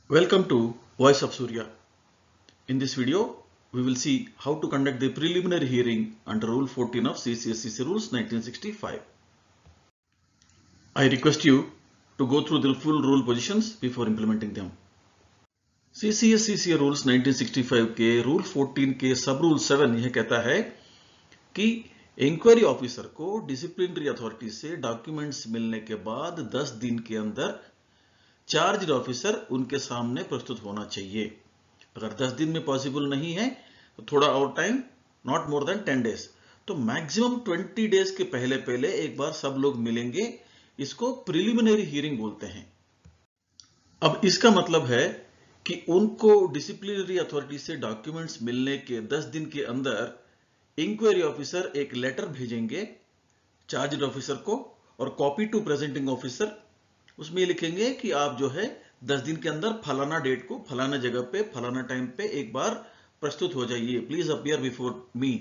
Welcome to Voice of Surya. In this video, we will see how to conduct the preliminary hearing under Rule 14 of CCSCC Rules 1965. I request you to go through the full rule positions before implementing them. CCSCC Rules 1965 के Rule 14 के सब Rule 7 यह कहता है कि inquiry officer को disciplinary authority से documents मिलने के बाद 10 दिन के अंदर चार्ज ऑफिसर उनके सामने प्रस्तुत होना चाहिए। अगर 10 दिन में पॉसिबल नहीं है तो थोड़ा और time, not more than 10 days, तो मैक्सिमम 20 डेज के पहले पहले एक बार सब लोग मिलेंगे। इसको प्रिलिमिनरी हियरिंग बोलते हैं। अब इसका मतलब है कि उनको डिसिप्लिनरी अथॉरिटी से डॉक्यूमेंट्स मिलने के 10 दिन के अंदर इंक्वायरी ऑफिसर एक लेटर भेजेंगे चार्ज ऑफिसर को और कॉपी टू प्रेजेंटिंग ऑफिसर। उसमें लिखेंगे कि आप जो है 10 दिन के अंदर फलाना डेट को फलाना जगह पे फलाना टाइम पे एक बार प्रस्तुत हो जाइए, प्लीज अपीयर बिफोर मी।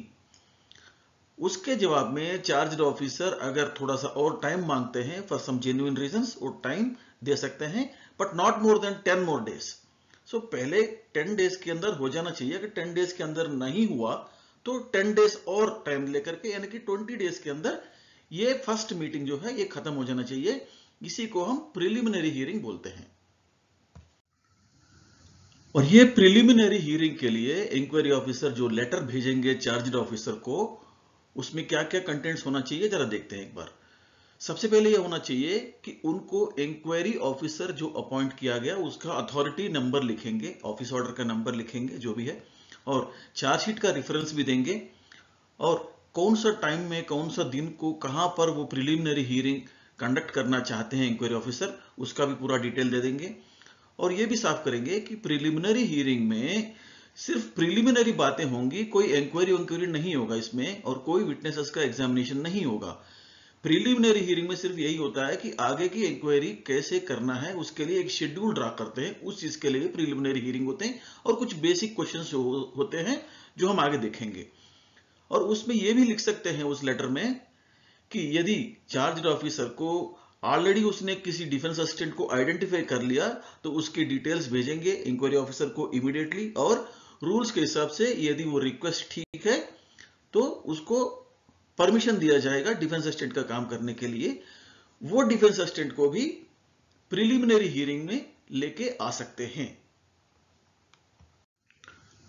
उसके जवाब में चार्ज ऑफिसर अगर थोड़ा सा और टाइम मांगते हैं फॉर सम जेन्युइन रीजंस, वो टाइम दे सकते हैं, but not more than 10 more days. So पहले 10 डेज के अंदर हो जाना चाहिए। अगर 10 डेज के अंदर नहीं हुआ तो 10 डेज और टाइम लेकर के, यानी कि 20 डेज के अंदर ये फर्स्ट मीटिंग जो है ये खत्म हो जाना चाहिए। इसी को हम प्रिलिमिनरी हियरिंग बोलते हैं। और ये प्रिलिमिनरी हियरिंग के लिए इंक्वायरी ऑफिसर जो लेटर भेजेंगे चार्ज ऑफिसर को, उसमें क्या क्या कंटेंट्स होना चाहिए जरा देखते हैं एक बार। सबसे पहले यह होना चाहिए कि उनको इंक्वायरी ऑफिसर जो अपॉइंट किया गया उसका अथॉरिटी नंबर लिखेंगे, ऑफिस ऑर्डर का नंबर लिखेंगे जो भी है, और चार्जशीट का रेफरेंस भी देंगे, और कौन सा टाइम में कौन सा दिन को कहां पर वो प्रिलिमिनरी हियरिंग कंडक्ट करना चाहते हैं इंक्वायरी ऑफिसर, उसका भी पूरा डिटेल दे देंगे। और ये भी साफ करेंगे कि प्रिलिमिनरी हियरिंग में सिर्फ प्रिलिमिनरी बातें होंगी, कोई इंक्वायरी नहीं होगा इसमें, और कोई विटनेसेस का एग्जामिनेशन नहीं होगा। प्रिलिमिनरी हियरिंग में सिर्फ यही होता है कि आगे की इंक्वायरी कैसे करना है उसके लिए एक शेड्यूल ड्रा करते हैं, उस चीज के लिए प्रिलिमिनरी हियरिंग होते हैं, और कुछ बेसिक क्वेश्चंस होते हैं जो हम आगे देखेंगे। और उसमें यह भी लिख सकते हैं उस लेटर में कि यदि चार्ज ऑफिसर को ऑलरेडी उसने किसी डिफेंस असिस्टेंट को आइडेंटिफाई कर लिया तो उसकी डिटेल्स भेजेंगे इंक्वायरी ऑफिसर को इमीडिएटली, और रूल्स के हिसाब से यदि वो रिक्वेस्ट ठीक है तो उसको परमिशन दिया जाएगा डिफेंस असिस्टेंट का काम करने के लिए। वो डिफेंस असिस्टेंट को भी प्रिलिमिनरी हियरिंग में लेके आ सकते हैं।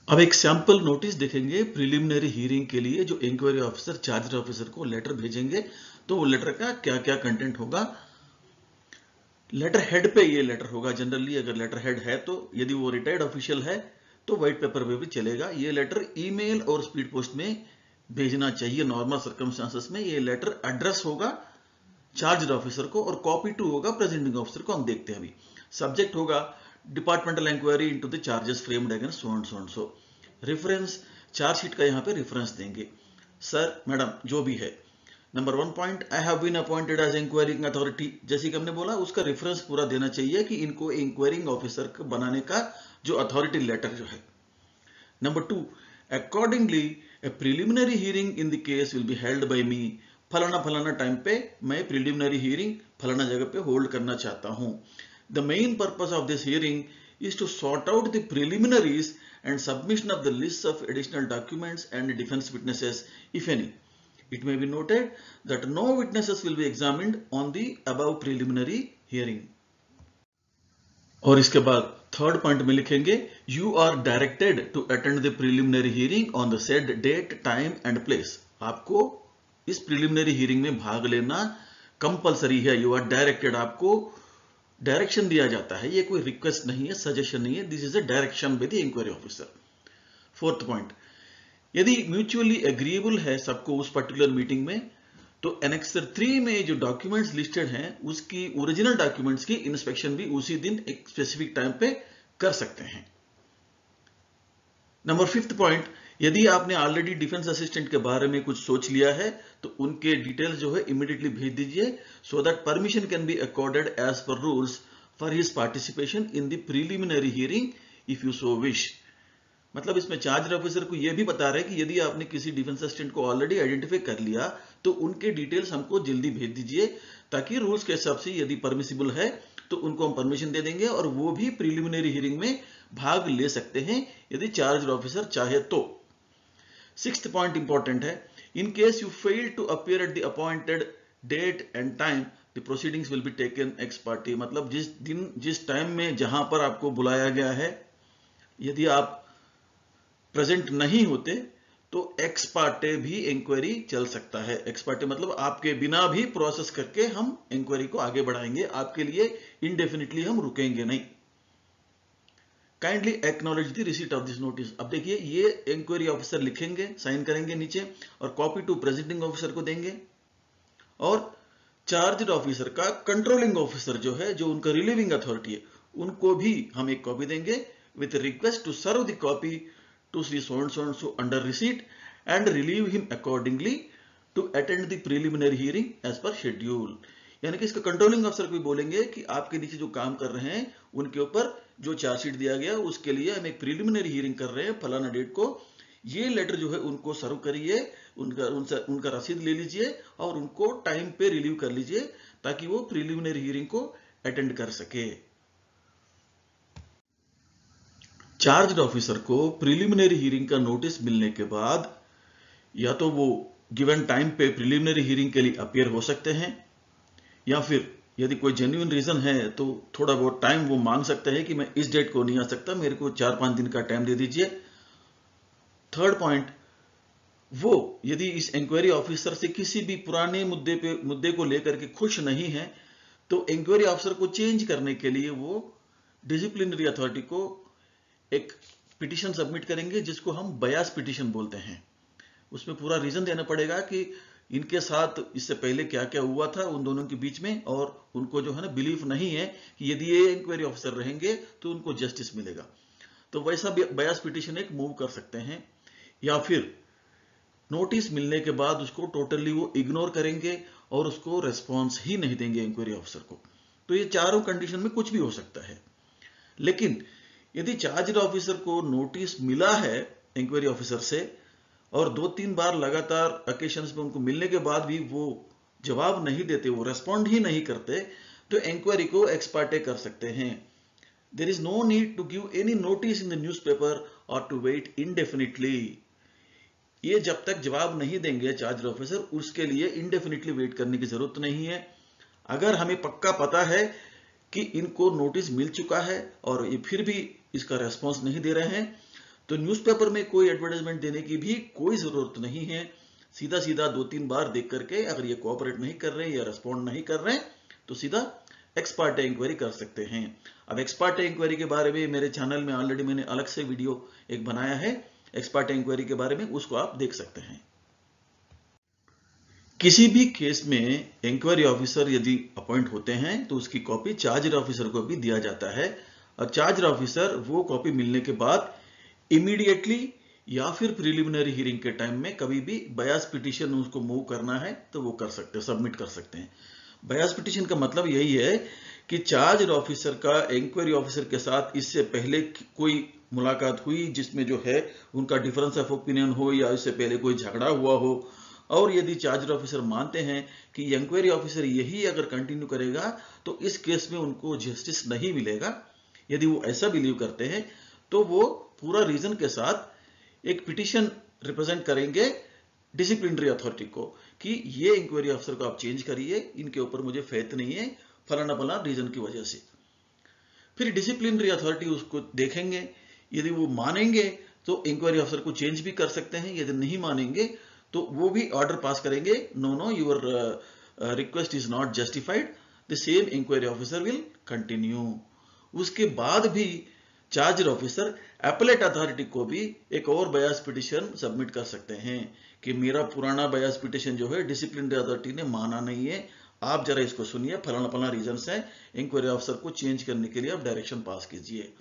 अब एक सैंपल नोटिस देखेंगे प्रिलिमिनरी हियरिंग के लिए जो इंक्वायरी ऑफिसर चार्ज ऑफिसर को लेटर भेजेंगे, तो वो लेटर का क्या क्या कंटेंट होगा। लेटर हेड पे ये लेटर होगा जनरली, अगर लेटर हेड है तो, यदि वो रिटायर्ड ऑफिशियल है तो व्हाइट पेपर पे भी चलेगा। ये लेटर ईमेल और स्पीड पोस्ट में भेजना चाहिए नॉर्मल सर्कमस्टांसेस में। ये लेटर एड्रेस होगा चार्ज ऑफिसर को और कॉपी टू होगा प्रेजेंटिंग ऑफिसर को। हम देखते हैं अभी। सब्जेक्ट होगा departmental inquiry into the charges framed against so and so and so. Reference chargesheet का यहां पे रेफरेंस देंगे, सर मैडम जो भी है। Number 1 point, I have been appointed as inquiring authority, जैसे कि हमने बोला उसका रेफरेंस पूरा देना चाहिए कि इनको इंक्वायरिंग ऑफिसर बनाने का जो अथॉरिटी लेटर जो है। Number 2, accordingly a preliminary hearing in the case will be held by me, फलाना फलाना टाइम पे मैं प्रिलिमिनरी हियरिंग फलाना जगह पे होल्ड करना चाहता हूं। The main purpose of this hearing is to sort out the preliminaries and submission of the lists of additional documents and defense witnesses, if any. It may be noted that no witnesses will be examined on the above preliminary hearing. और इसके बाद third point में लिखेंगे, you are directed to attend the preliminary hearing on the said date, time and place. आपको इस preliminary hearing में भाग लेना कंपलसरी है। You are directed, आपको डायरेक्शन दिया जाता है। ये कोई रिक्वेस्ट नहीं है, सजेशन नहीं है, this is a direction by the inquiry officer. Fourth point, यदि म्यूचुअली एग्रीएबल है सबको उस पर्टिकुलर मीटिंग में, तो एनेक्सर 3 में जो डॉक्यूमेंट्स लिस्टेड हैं उसकी ओरिजिनल डॉक्यूमेंट्स की इंस्पेक्शन भी उसी दिन एक स्पेसिफिक टाइम पे कर सकते हैं। नंबर 5th पॉइंट, यदि आपने ऑलरेडी डिफेंस असिस्टेंट के बारे में कुछ सोच लिया है तो उनके डिटेल्स जो है इमीडिएटली भेज दीजिए, so that permission can be accorded as per rules for his participation in the preliminary hearing if you so wish. मतलब इसमें चार्ज ऑफिसर को यह भी बता रहे हैं कि यदि आपने किसी डिफेंस असिस्टेंट को ऑलरेडी आइडेंटिफाई कर लिया तो उनके डिटेल्स हमको जल्दी भेज दीजिए, ताकि रूल्स के हिसाब से यदि परमिसिबल है तो उनको हम परमिशन दे देंगे और वो भी प्रिलिमिनरी हियरिंग में भाग ले सकते हैं यदि चार्ज ऑफिसर चाहे तो। 6th पॉइंट इंपॉर्टेंट है, in case you fail to appear at the appointed date and time the proceedings will be taken ex parte. मतलब जिस दिन जिस टाइम में जहां पर आपको बुलाया गया है, यदि आप प्रेजेंट नहीं होते तो एक्स पार्टे भी इंक्वायरी चल सकता है। एक्स पार्टे मतलब आपके बिना भी प्रोसेस करके हम इंक्वायरी को आगे बढ़ाएंगे, आपके लिए इंडेफिनिटली हम रुकेंगे नहीं। Kindly acknowledge the receipt of this notice. अब देखिए, ये इंक्वायरी ऑफिसर लिखेंगे, साइन करेंगे नीचे और कॉपी टू प्रेसिडिंग ऑफिसर को देंगे, और चार्ज ऑफिसर का कंट्रोलिंग ऑफिसर जो है, जो उनका रिलीविंग अथॉरिटी है, उनको भी हम एक कॉपी देंगे with request to serve the copy to Sri so and so under receipt and relieve him accordingly to attend the preliminary hearing as per schedule। यानी कि इसका कंट्रोलिंग अफसर को भी बोलेंगे कि आपके नीचे जो काम कर रहे हैं उनके ऊपर जो चार्जशीट दिया गया उसके लिए हम एक प्रिलिमिनरी हियरिंग कर रहे हैं फलाना डेट को, ये लेटर जो है उनको सर्व करिए, उनका रसीद ले लीजिए और उनको टाइम पे रिलीव कर लीजिए ताकि वो प्रिलिमिनरी हियरिंग को अटेंड कर सके। चार्ज ऑफिसर को प्रिलिमिनरी हियरिंग का नोटिस मिलने के बाद या तो वो गिवन टाइम पे प्रिलिमिनरी हियरिंग के लिए अपीयर हो सकते हैं, या फिर यदि कोई जेन्युइन रीजन है तो थोड़ा बहुत टाइम वो मांग सकते हैं कि मैं इस डेट को नहीं आ सकता, मेरे को 4-5 दिन का टाइम दे दीजिए। 3rd पॉइंट, वो यदि इस इंक्वायरी ऑफिसर से किसी भी पुराने मुद्दे को लेकर के खुश नहीं है तो इंक्वायरी ऑफिसर को चेंज करने के लिए वो डिसिप्लिनरी अथॉरिटी को एक पिटीशन सबमिट करेंगे जिसको हम बयास पिटीशन बोलते हैं। उसमें पूरा रीजन देना पड़ेगा कि इनके साथ इससे पहले क्या क्या हुआ था उन दोनों के बीच में, और उनको जो है ना बिलीफ नहीं है कि यदि ये इंक्वायरी ऑफिसर रहेंगे तो उनको जस्टिस मिलेगा। तो वैसा बयास पिटीशन एक मूव कर सकते हैं, या फिर नोटिस मिलने के बाद उसको टोटली वो इग्नोर करेंगे और उसको रेस्पॉन्स ही नहीं देंगे इंक्वायरी ऑफिसर को। तो ये चारों कंडीशन में कुछ भी हो सकता है। लेकिन यदि चार्ज ऑफिसर को नोटिस मिला है इंक्वायरी ऑफिसर से और 2-3 बार लगातार ओकेशंस में उनको मिलने के बाद भी वो जवाब नहीं देते, वो रेस्पॉन्ड ही नहीं करते, तो इंक्वायरी को एक्स पार्टे कर सकते हैं। There is no need to give any notice in the newspaper और टू वेट इंडेफिनिटली। ये जब तक जवाब नहीं देंगे चार्ज ऑफिसर, उसके लिए इंडेफिनिटली वेट करने की जरूरत नहीं है। अगर हमें पक्का पता है कि इनको नोटिस मिल चुका है और ये फिर भी इसका रेस्पॉन्स नहीं दे रहे हैं, तो न्यूज़पेपर में कोई एडवर्टाइजमेंट देने की भी कोई जरूरत नहीं है। सीधा सीधा 2-3 बार देख करके अगर ये कोऑपरेट नहीं कर रहे या रेस्पॉन्ड नहीं कर रहे तो सीधा एक्स पार्टे इंक्वायरी कर सकते हैं। अब एक्स पार्टे इंक्वायरी के बारे में मेरे चैनल में ऑलरेडी मैंने अलग से वीडियो एक बनाया है एक्स पार्टे इंक्वायरी के बारे में, उसको आप देख सकते हैं। किसी भी केस में इंक्वायरी ऑफिसर यदि अपॉइंट होते हैं तो उसकी कॉपी चार्ज ऑफिसर को भी दिया जाता है, और चार्ज ऑफिसर वो कॉपी मिलने के बाद इमीडिएटली या फिर प्रिलिमिनरी हियरिंग के टाइम में कभी भी बयास पिटीशन उसको मूव करना है तो वो कर सकते हैं, सबमिट कर सकते हैं। बयास पिटीशन का मतलब यही है कि चार्ज ऑफिसर का इंक्वायरी ऑफिसर के साथ इससे पहले कोई मुलाकात हुई जिसमें जो है उनका डिफरेंस ऑफ ओपिनियन हो या इससे पहले कोई झगड़ा हुआ हो, और यदि चार्ज ऑफिसर मानते हैं कि इंक्वायरी ऑफिसर यही अगर कंटिन्यू करेगा तो इस केस में उनको जस्टिस नहीं मिलेगा, यदि वो ऐसा बिलीव करते हैं तो वो पूरा रीजन के साथ एक पिटीशन रिप्रेजेंट करेंगे डिसिप्लिनरी अथॉरिटी को कि ये इंक्वायरी ऑफिसर को आप चेंज करिए, इनके ऊपर मुझे फेथ नहीं है फलाना फलाना रीजन की वजह से। फिर डिसिप्लिनरी अथॉरिटी उसको देखेंगे, यदि वो मानेंगे तो इंक्वायरी ऑफिसर को चेंज भी कर सकते हैं, यदि नहीं मानेंगे तो वो भी ऑर्डर पास करेंगे, no no your request is not justified, the same inquiry officer will continue. उसके बाद भी चार्ज ऑफिसर एपेलेट अथॉरिटी को भी एक और बयास पिटीशन सबमिट कर सकते हैं कि मेरा पुराना बयास पिटीशन जो है डिसिप्लिनरी अथॉरिटी ने माना नहीं है, आप जरा इसको सुनिए, फलाना फलाना रीजंस है, इंक्वायरी ऑफिसर को चेंज करने के लिए आप डायरेक्शन पास कीजिए।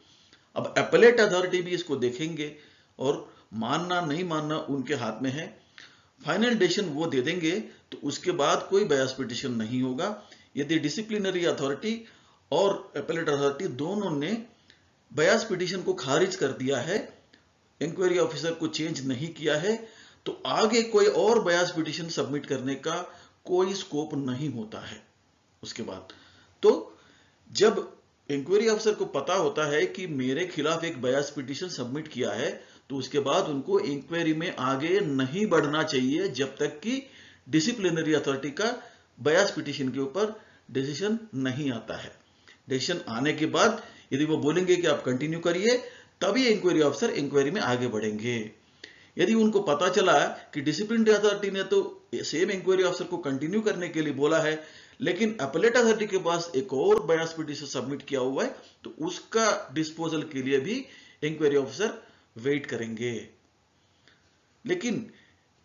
अब एपेलेट अथॉरिटी भी इसको देखेंगे और मानना नहीं मानना उनके हाथ में है, फाइनल डिसीजन वो दे देंगे, तो उसके बाद कोई बयास पिटीशन नहीं होगा। यदि डिसिप्लिनरी अथॉरिटी और एपेलेट अथॉरिटी दोनों ने बयास पिटीशन को खारिज कर दिया है, इंक्वायरी ऑफिसर को चेंज नहीं किया है, तो आगे कोई और बयास पिटीशन सबमिट करने का कोई स्कोप नहीं होता है उसके बाद। तो जब इंक्वायरी ऑफिसर को पता होता है कि मेरे खिलाफ एक बयास पिटीशन सबमिट किया है, तो उसके बाद उनको इंक्वायरी में आगे नहीं बढ़ना चाहिए जब तक कि डिसिप्लिनरी अथॉरिटी का बयास पिटीशन के ऊपर डिसीजन नहीं आता है। डिसीजन आने के बाद यदि वो बोलेंगे कि आप कंटिन्यू करिए, तभी इंक्वायरी ऑफिसर इंक्वायरी में आगे बढ़ेंगे। यदि उनको पता चला कि डिसिप्लिनरी अथॉरिटी ने तो सेम इंक्वायरी ऑफिसर को कंटिन्यू करने के लिए बोला है, लेकिन अपीलेट अथॉरिटी के पास एक और बयास पिटीशन सबमिट किया हुआ है, तो उसका डिस्पोजल के लिए भी इंक्वायरी ऑफिसर वेट करेंगे। लेकिन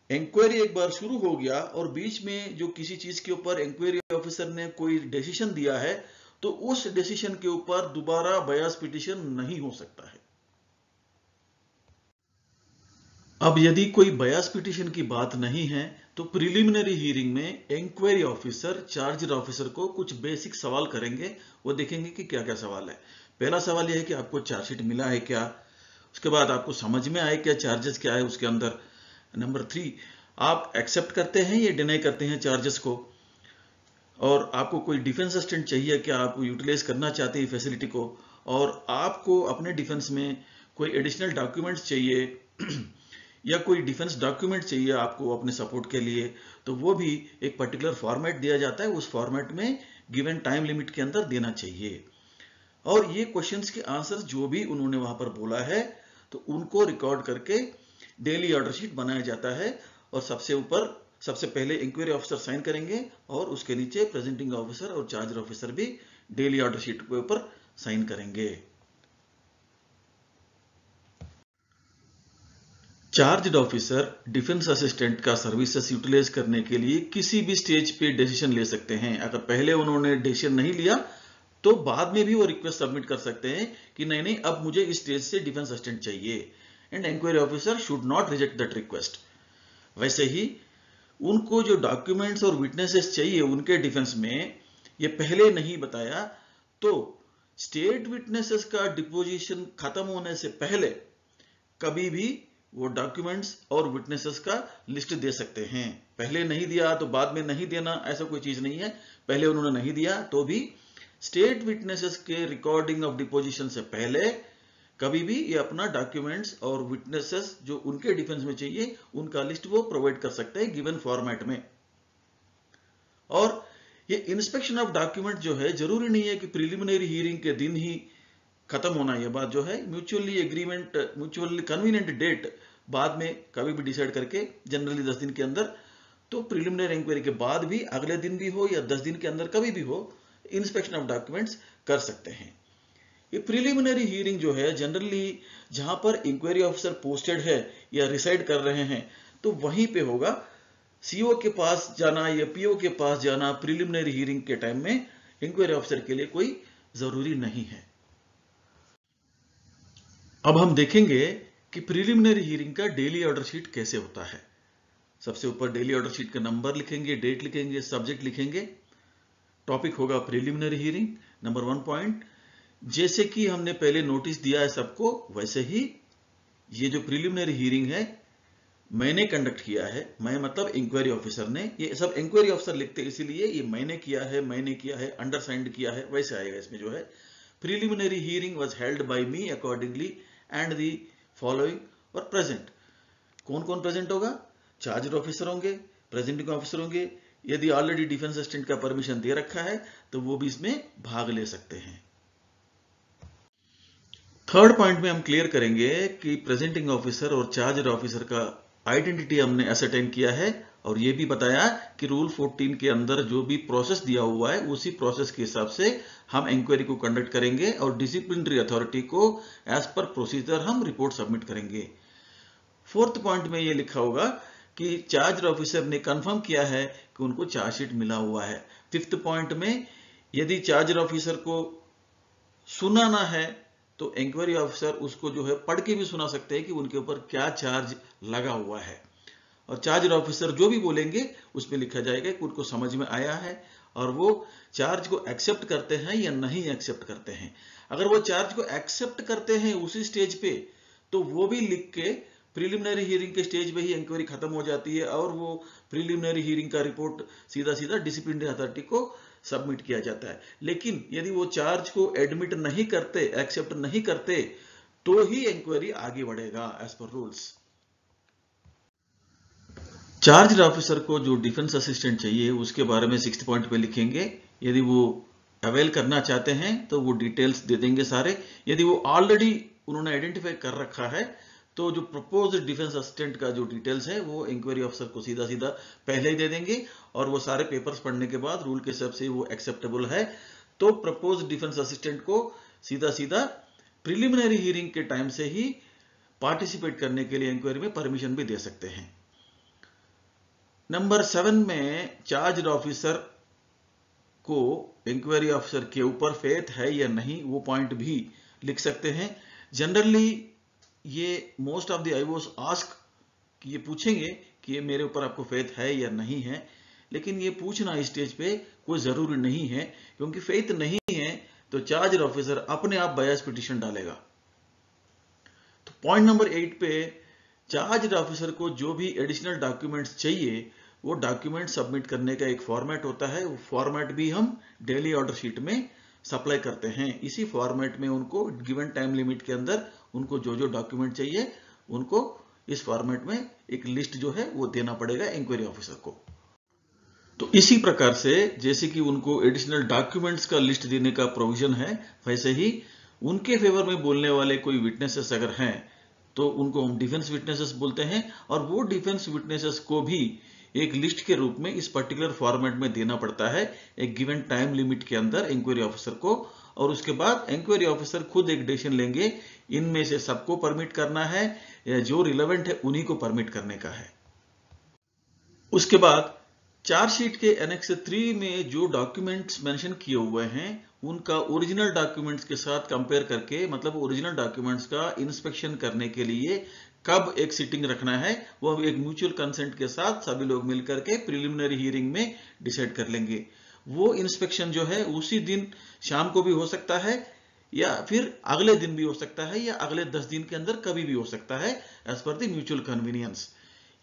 इंक्वायरी एक बार शुरू हो गया और बीच में जो किसी चीज के ऊपर इंक्वायरी ऑफिसर ने कोई डिसीजन दिया है, तो उस डिसीजन के ऊपर दोबारा बयास पिटीशन नहीं हो सकता है। अब यदि कोई बयास पिटीशन की बात नहीं है, तो प्रिलिमिनरी हियरिंग में इंक्वायरी ऑफिसर चार्ज ऑफिसर को कुछ बेसिक सवाल करेंगे। वो देखेंगे कि क्या क्या सवाल है। पहला सवाल यह है कि आपको चार्जशीट मिला है क्या, उसके बाद आपको समझ में आए क्या चार्जेस क्या है उसके अंदर। नंबर 3, आप एक्सेप्ट करते हैं या डिनाई करते हैं चार्जेस को, और आपको कोई डिफेंस असिस्टेंट चाहिए क्या, आप यूटिलाइज करना चाहते हैं फैसिलिटी को, और आपको अपने डिफेंस में कोई एडिशनल डॉक्यूमेंट्स चाहिए या कोई डिफेंस डॉक्यूमेंट चाहिए आपको अपने सपोर्ट के लिए, तो वो भी एक पर्टिकुलर फॉर्मेट दिया जाता है, उस फॉर्मेट में गिवन टाइम लिमिट के अंदर देना चाहिए। और ये क्वेश्चंस के आंसर जो भी उन्होंने वहां पर बोला है, तो उनको रिकॉर्ड करके डेली ऑर्डर शीट बनाया जाता है, और सबसे पहले इंक्वायरी ऑफिसर साइन करेंगे और उसके नीचे प्रेजेंटिंग ऑफिसर और चार्जर ऑफिसर भी डेली ऑर्डर शीट के ऊपर साइन करेंगे। चार्ज ऑफिसर डिफेंस असिस्टेंट का सर्विसेज यूटिलाइज करने के लिए किसी भी स्टेज पे डिसीजन ले सकते हैं। अगर पहले उन्होंने डिसीजन नहीं लिया, तो बाद में भी वो रिक्वेस्ट सबमिट कर सकते हैं कि नहीं नहीं, अब मुझे इस स्टेज से डिफेंस असिस्टेंट चाहिए, and inquiry officer should not reject that request. वैसे ही उनको जो डॉक्यूमेंट्स और विटनेसेस चाहिए उनके डिफेंस में, ये पहले नहीं बताया, तो स्टेट विटनेसेस का डिपोजिशन खत्म होने से पहले कभी भी वो डॉक्यूमेंट्स और विटनेसेस का लिस्ट दे सकते हैं। पहले नहीं दिया तो बाद में नहीं देना, ऐसा कोई चीज नहीं है। पहले उन्होंने नहीं दिया तो भी स्टेट विटनेसेस के रिकॉर्डिंग ऑफ डिपोजिशन से पहले कभी भी ये अपना डॉक्यूमेंट्स और विटनेसेस जो उनके डिफेंस में चाहिए उनका लिस्ट वो प्रोवाइड कर सकते हैं गिवन फॉर्मेट में। और ये इंस्पेक्शन ऑफ डॉक्यूमेंट जो है, जरूरी नहीं है कि प्रिलिमिनरी हियरिंग के दिन ही खत्म होना। ये बात जो है म्यूचुअली कन्वीनियंट डेट बाद में कभी भी डिसाइड करके, जनरली 10 दिन के अंदर, तो प्रिलिमिनरी इंक्वायरी के बाद भी अगले दिन भी हो या 10 दिन के अंदर कभी भी हो, इंस्पेक्शन ऑफ डॉक्यूमेंट्स कर सकते हैं। ये प्रिलिमिनरी हियरिंग जो है जनरली जहां पर इंक्वायरी ऑफिसर पोस्टेड है या रिसाइड कर रहे हैं, तो वहीं पे होगा। सीओ के पास जाना या पीओ के पास जाना प्रिलिमिनरी हियरिंग के टाइम में इंक्वायरी ऑफिसर के लिए कोई जरूरी नहीं है। अब हम देखेंगे कि प्रिलिमिनरी हियरिंग का डेली ऑर्डर शीट कैसे होता है। सबसे ऊपर डेली ऑर्डर शीट का नंबर लिखेंगे, डेट लिखेंगे, सब्जेक्ट लिखेंगे, टॉपिक होगा प्रिलिमिनरी हियरिंग। नंबर 1 पॉइंट, जैसे कि हमने पहले नोटिस दिया है सबको, वैसे ही ये जो प्रिलिमिनरी हियरिंग है मैंने कंडक्ट किया है। मैं मतलब इंक्वायरी ऑफिसर ने, ये सब इंक्वायरी ऑफिसर लिखते हैं इसीलिए ये मैंने किया है, अंडरसाइंड किया है, वैसे आएगा इसमें जो है। Preliminary hearing was held by me accordingly and the following और प्रेजेंट। कौन कौन प्रेजेंट होगा? चार्ज ऑफिसर होंगे, प्रेजेंटिंग ऑफिसर होंगे। यदि ऑलरेडी डिफेंस असिस्टेंट का परमिशन दे रखा है तो वो भी इसमें भाग ले सकते हैं। थर्ड पॉइंट में हम क्लियर करेंगे कि प्रेजेंटिंग ऑफिसर और चार्ज ऑफिसर का आइडेंटिटी हमने असरटेन किया है, और ये भी बताया कि रूल 14 के अंदर जो भी प्रोसेस दिया हुआ है उसी प्रोसेस के हिसाब से हम इंक्वायरी को कंडक्ट करेंगे और डिसिप्लिनरी अथॉरिटी को एज पर प्रोसीजर हम रिपोर्ट सबमिट करेंगे। फोर्थ पॉइंट में ये लिखा होगा कि चार्ज ऑफिसर ने कंफर्म किया है कि उनको चार्जशीट मिला हुआ है। फिफ्थ पॉइंट में, यदि चार्ज ऑफिसर को सुनाना है तो इंक्वायरी ऑफिसर उसको जो है पढ़ के भी सुना सकते हैं कि उनके ऊपर क्या चार्ज लगा हुआ है, और चार्ज ऑफिसर जो भी बोलेंगे उस पर लिखा जाएगा कि उनको समझ में आया है और वो चार्ज को एक्सेप्ट करते हैं या नहीं एक्सेप्ट करते हैं। अगर वो चार्ज को एक्सेप्ट करते हैं उसी स्टेज पे, तो वो भी लिख के प्रिलिमिनरी हियरिंग के स्टेज पे ही इंक्वायरी खत्म हो जाती है और वो प्रिलिमिनरी हियरिंग का रिपोर्ट सीधा सीधा डिसिप्लिनरी अथॉरिटी को सबमिट किया जाता है। लेकिन यदि वो चार्ज को एडमिट नहीं करते, एक्सेप्ट नहीं करते, तो ही इंक्वायरी आगे बढ़ेगा as per rules. Charge officer को जो डिफेंस असिस्टेंट चाहिए उसके बारे में 6th पॉइंट पे लिखेंगे। यदि वो अवेल करना चाहते हैं तो वो डिटेल्स दे देंगे सारे। यदि वो ऑलरेडी उन्होंने आइडेंटिफाई कर रखा है तो जो प्रपोज डिफेंस असिस्टेंट का जो डिटेल्स है वो इंक्वायरी ऑफिसर को सीधा सीधा पहले ही दे देंगे, और वो सारे पेपर्स पढ़ने के बाद रूल के हिसाब से वो एक्सेप्टेबल है तो प्रपोज डिफेंस असिस्टेंट को सीधा सीधा प्रिलिमिनरी हियरिंग के टाइम से ही पार्टिसिपेट करने के लिए इंक्वायरी में परमिशन भी दे सकते हैं। नंबर 7 में चार्ज ऑफिसर को इंक्वायरी ऑफिसर के ऊपर फेथ है या नहीं, वो पॉइंट भी लिख सकते हैं। जनरली ये most of the iOS ask कि ये पूछेंगे कि ये मेरे ऊपर आपको फेथ है या नहीं है, लेकिन ये पूछना इस स्टेज पे कोई जरूरी नहीं है, क्योंकि फेथ नहीं है तो चार्ज ऑफिसर अपने आप बायस पिटीशन डालेगा। तो पॉइंट नंबर 8 पे चार्ज ऑफिसर को जो भी एडिशनल डॉक्यूमेंट्स चाहिए वो डॉक्यूमेंट सबमिट करने का एक फॉर्मेट होता है। वो फॉर्मेट भी हम डेली ऑर्डर शीट में सप्लाई करते हैं। इसी फॉर्मेट में उनको गिवन टाइम लिमिट के अंदर उनको जो जो डॉक्यूमेंट चाहिए उनको इस फॉर्मेट में एक लिस्ट जो है वो देना पड़ेगा इंक्वायरी ऑफिसर को। तो इसी प्रकार से जैसे कि उनको एडिशनल डॉक्यूमेंट्स का लिस्ट देने का प्रोविजन है, वैसे ही उनके फेवर में बोलने वाले कोई विटनेसेस अगर हैं तो उनको हम डिफेंस विटनेसेस बोलते हैं, और वो डिफेंस विटनेसेस को भी एक लिस्ट के रूप में इस पर्टिकुलर फॉर्मेट में देना पड़ता है एक गिवन टाइम लिमिट के अंदर इंक्वायरी ऑफिसर को। और उसके बाद इंक्वायरी ऑफिसर खुद एक डिसीजन लेंगे इनमें से सबको परमिट करना है या जो रिलेवेंट है उन्हीं को परमिट करने का है। उसके बाद चार्जशीट के एनेक्स 3 में जो डॉक्यूमेंट्स मेंशन किए हुए हैं उनका ओरिजिनल डॉक्यूमेंट्स के साथ कंपेयर करके, मतलब ओरिजिनल डॉक्यूमेंट्स का इंस्पेक्शन करने के लिए कब एक सिटिंग रखना है वो एक म्यूचुअल कंसेंट के साथ सभी लोग मिलकर के प्रिलिमिनरी हियरिंग में डिसाइड कर लेंगे। वो इंस्पेक्शन जो है उसी दिन शाम को भी हो सकता है या फिर अगले दिन भी हो सकता है या अगले 10 दिन के अंदर कभी भी हो सकता है as per the mutual convenience.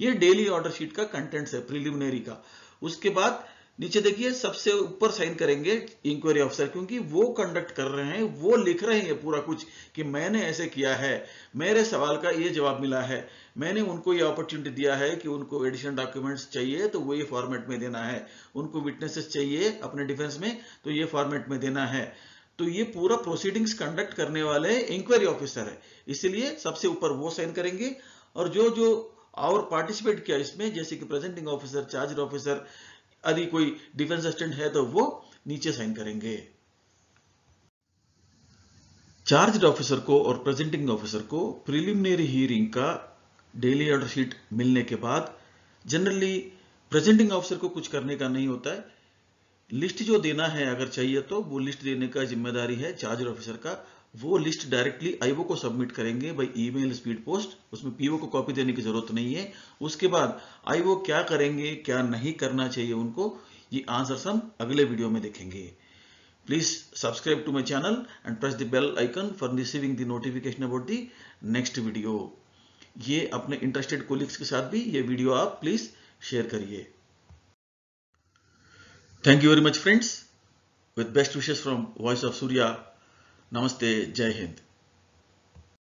ये डेली ऑर्डर शीट का कंटेंट्स है प्रिलिमिनरी का। उसके बाद नीचे देखिए सबसे ऊपर साइन करेंगे इंक्वायरी ऑफिसर, क्योंकि वो कंडक्ट कर रहे हैं, वो लिख रहे हैं पूरा कुछ कि मैंने ऐसे किया है, मेरे सवाल का ये जवाब मिला है, मैंने उनको ये अपॉर्चुनिटी दिया है कि उनको एडिशनल डॉक्यूमेंट्स चाहिए तो वो ये फॉर्मेट में देना है, उनको विटनेसेस चाहिए अपने डिफेंस में तो ये फॉर्मेट में देना है। तो ये पूरा प्रोसीडिंग्स कंडक्ट करने वाले इंक्वायरी ऑफिसर है, इसलिए सबसे ऊपर वो साइन करेंगे। और जो जो और पार्टिसिपेट किया इसमें, जैसे कि प्रेजेंटिंग ऑफिसर, चार्ज ऑफिसर, यदि कोई डिफेंस असिस्टेंट है तो वो नीचे साइन करेंगे। चार्ज ऑफिसर को और प्रेजेंटिंग ऑफिसर को प्रिलिमिनरी हियरिंग का डेली ऑर्डर शीट मिलने के बाद जनरली प्रेजेंटिंग ऑफिसर को कुछ करने का नहीं होता है। लिस्ट जो देना है अगर चाहिए तो वो लिस्ट देने का जिम्मेदारी है चार्ज ऑफिसर का। वो लिस्ट डायरेक्टली आईओ को सबमिट करेंगे बाय ईमेल, स्पीड पोस्ट, उसमें पीओ को कॉपी देने की जरूरत नहीं है। उसके बाद आईओ क्या करेंगे, क्या नहीं करना चाहिए उनको, ये आंसर्स हम अगले वीडियो में देखेंगे। Please subscribe to my channel and press the bell icon for receiving the notification about the next video. ये अपने इंटरेस्टेड कोलिग्स के साथ भी ये वीडियो आप प्लीज शेयर करिए। Thank you very much friends. With best wishes from Voice of Surya. Namaste. Jai Hind.